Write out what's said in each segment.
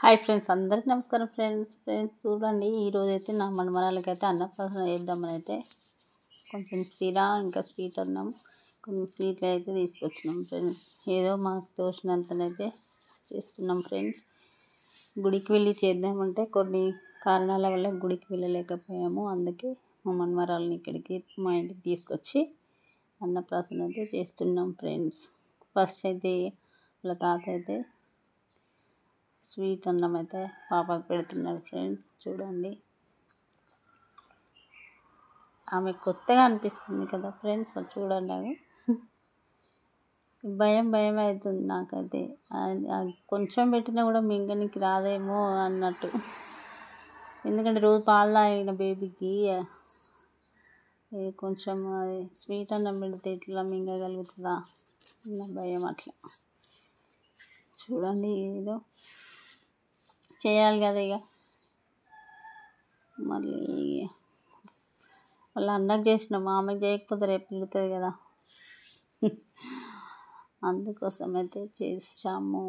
Hi friends, అందరికి నమస్కారం friends చూడండి, ఈరోజైతే నా మనమరాలకైతే అన్నప్రాసన చేద్దామని అయితే కొంచెం సిరా ఇంకా స్వీట్ అన్నం కొన్ని స్వీట్లు అయితే తీసుకొచ్చినాం ఫ్రెండ్స్. ఏదో మాకు తోచినంతనైతే చేస్తున్నాం ఫ్రెండ్స్. గుడికి వెళ్ళి చేద్దామంటే కొన్ని కారణాల వల్ల గుడికి వెళ్ళలేకపోయాము. అందుకే మా మనమరాలని ఇక్కడికి మా ఇంటికి తీసుకొచ్చి అన్నప్రాసన అయితే చేస్తున్నాం ఫ్రెండ్స్. ఫస్ట్ అయితే వాళ్ళ తాత అయితే స్వీట్ అన్నం అయితే పాపకు పెడుతున్నాడు ఫ్రెండ్స్. చూడండి, ఆమె కొత్తగా అనిపిస్తుంది కదా ఫ్రెండ్స్. చూడండి, అది భయం అవుతుంది నాకైతే. కొంచెం పెట్టినా కూడా మింగనికి రాదేమో అన్నట్టు, ఎందుకంటే రోజు పాలు తాగిన బేబీకి కొంచెం అది స్వీట్ అన్నం పెడితే ఇట్లా మింగగలుగుతుందా అన్న భయం. అట్లా చూడండి, ఏదో చేయాలి కదా ఇక. మళ్ళీ వాళ్ళ అన్నకు చేసిన ఆమెకు చేయకపోతే రేపు పిలుతుంది కదా, అందుకోసం అయితే చేసాము.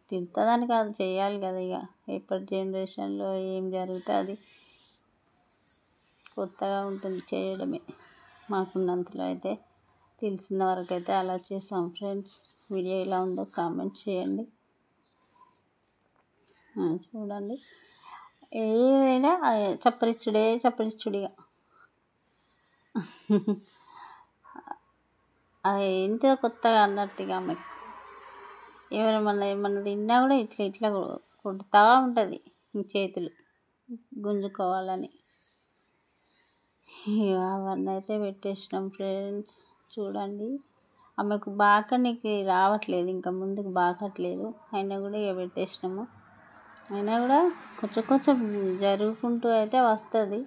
తింటుందని కాదు, చేయాలి కదా ఇక. ఇప్పటి జనరేషన్లో ఏం జరిగితే అది కొత్తగా ఉంటుంది చేయడమే. మాకున్నంతలో అయితే తెలిసిన వరకు అయితే అలా చేసాం ఫ్రెండ్స్. వీడియో ఎలా ఉందో కామెంట్ చేయండి. చూడండి, ఏదైనా చప్పరిచ్చుడిగా అది ఎంతో కొత్తగా అన్నట్టుగా ఆమె ఏమన్నా తిన్నా కూడా ఇట్లా కొడుతూ ఉంటుంది చేతులు గుంజుకోవాలని. అవన్నీ అయితే పెట్టేసినాం ఫ్రెండ్స్. చూడండి, ఆమెకు బాకనికి రావట్లేదు, ఇంకా ముందుకు బాకట్లేదు, అయినా కూడా ఇక పెట్టేసినాము. అయినా కూడా కొంచెం జరుగుకుంటూ అయితే వస్తుంది.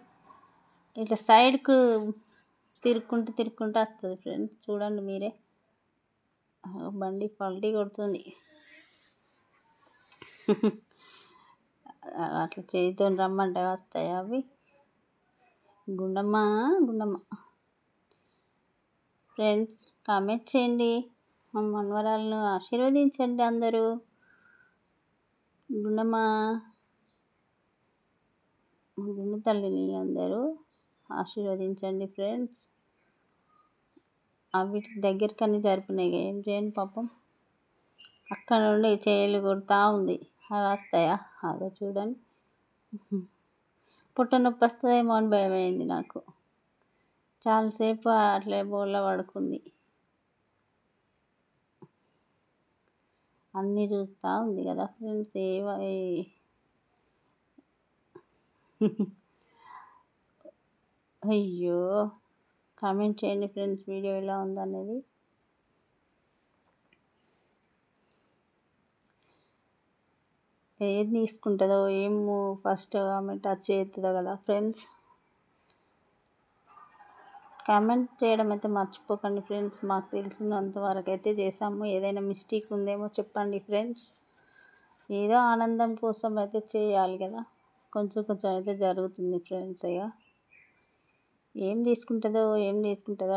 ఇట్లా సైడ్కు తిరుక్కుంటూ వస్తుంది ఫ్రెండ్స్. చూడండి మీరే, బండి పల్టీ కొడుతుంది. అట్లా చేతితో రమ్మంటే వస్తాయి అవి. గుండమ్మ ఫ్రెండ్స్, కామెంట్ చేయండి. మా మనవరాలను ఆశీర్వదించండి అందరూ. గుండమ్మ గుండు తల్లిని అందరూ ఆశీర్వదించండి ఫ్రెండ్స్. వీటి దగ్గరికి అన్నీ జరిపినాయి, ఏం చేయండి పాపం. అక్కడ నుండి చేయలు కొడుతూ ఉంది, అవి వస్తాయా? అదో చూడండి, పుట్ట నొప్పి వస్తుందేమో అని భయమైంది నాకు. చాలాసేపు అట్లే బోర్లా పడుకుంది, అన్నీ చూస్తూ ఉంది కదా ఫ్రెండ్స్. అయ్యో, కామెంట్ చేయండి ఫ్రెండ్స్, వీడియో ఎలా ఉందనేది. ఏది తీసుకుంటుందో ఏమో, ఫస్ట్ ఆమె టచ్ చేస్తుందో కదా ఫ్రెండ్స్. కామెంట్ చేయడం అయితే మర్చిపోకండి ఫ్రెండ్స్. మాకు తెలిసినంత వరకు అయితే చేసాము. ఏదైనా మిస్టేక్ ఉందేమో చెప్పండి ఫ్రెండ్స్. ఏదో ఆనందం కోసం అయితే చేయాలి కదా, కొంచెం అయితే జరుగుతుంది ఫ్రెండ్స్. ఇక ఏం తీసుకుంటుందో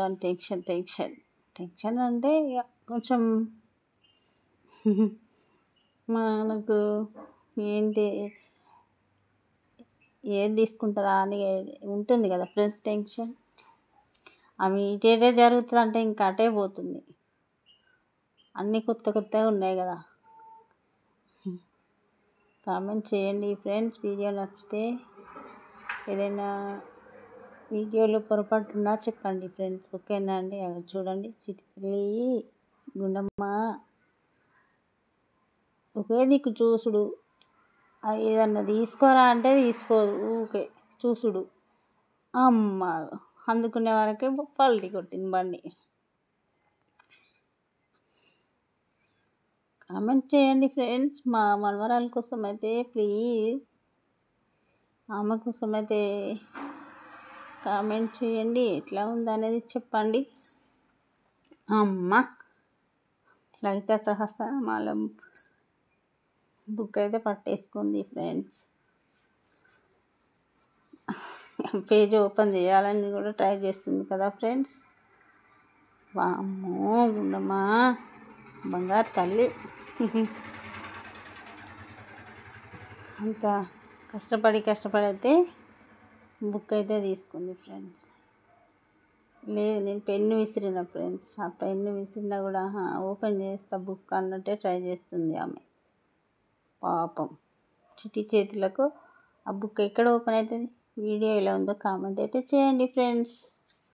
అని టెన్షన్ అంటే ఇక కొంచెం మనకు ఏంటి ఏది తీసుకుంటుందా అని ఉంటుంది కదా ఫ్రెండ్స్ టెన్షన్. అవి ఇటే జరుగుతుంది అంటే ఇంకా అటే పోతుంది. అన్నీ కొత్తగా ఉన్నాయి కదా. కామెంట్ చేయండి ఫ్రెండ్స్, వీడియో నచ్చితే. ఏదైనా వీడియోలో పొరపాటున్నా చెప్పండి ఫ్రెండ్స్, ఓకేనా అండి. చూడండి, చిటితల్లి గుండమ్మ ఒకే దిక్కు చూసుడు. ఏదన్నా తీసుకోరా అంటే తీసుకోదు, ఊకే చూసుడు. అమ్మ అందుకునే వరకే పల్టీ కొట్టింది బండి. కామెంట్ చేయండి ఫ్రెండ్స్, మా మనవరాల కోసం అయితే ప్లీజ్, ఆమె కోసం అయితే కామెంట్ చేయండి. ఎట్లా ఉందనేది చెప్పండి. అమ్మ లలిత సహస్రనామాల బుక్ అయితే పట్టేసుకుంది ఫ్రెండ్స్. పేజ్ ఓపెన్ చేయాలని కూడా ట్రై చేస్తుంది కదా ఫ్రెండ్స్. వామ్మో గుండమ్మ బంగారు తల్లి. అంత కష్టపడి అయితే బుక్ అయితే తీసుకుంది ఫ్రెండ్స్. లేదు, నేను పెన్ను విసిరిన ఫ్రెండ్స్. ఆ పెన్ను విసిరినా కూడా ఓపెన్ చేస్తా బుక్ అన్నట్టే ట్రై చేస్తుంది ఆమె. పాపం చిట్టి చేతులకు ఆ బుక్ ఎక్కడ ఓపెన్ అవుతుంది? వీడియో ఎలా ఉందో కామెంట్ అయితే చేయండి ఫ్రెండ్స్.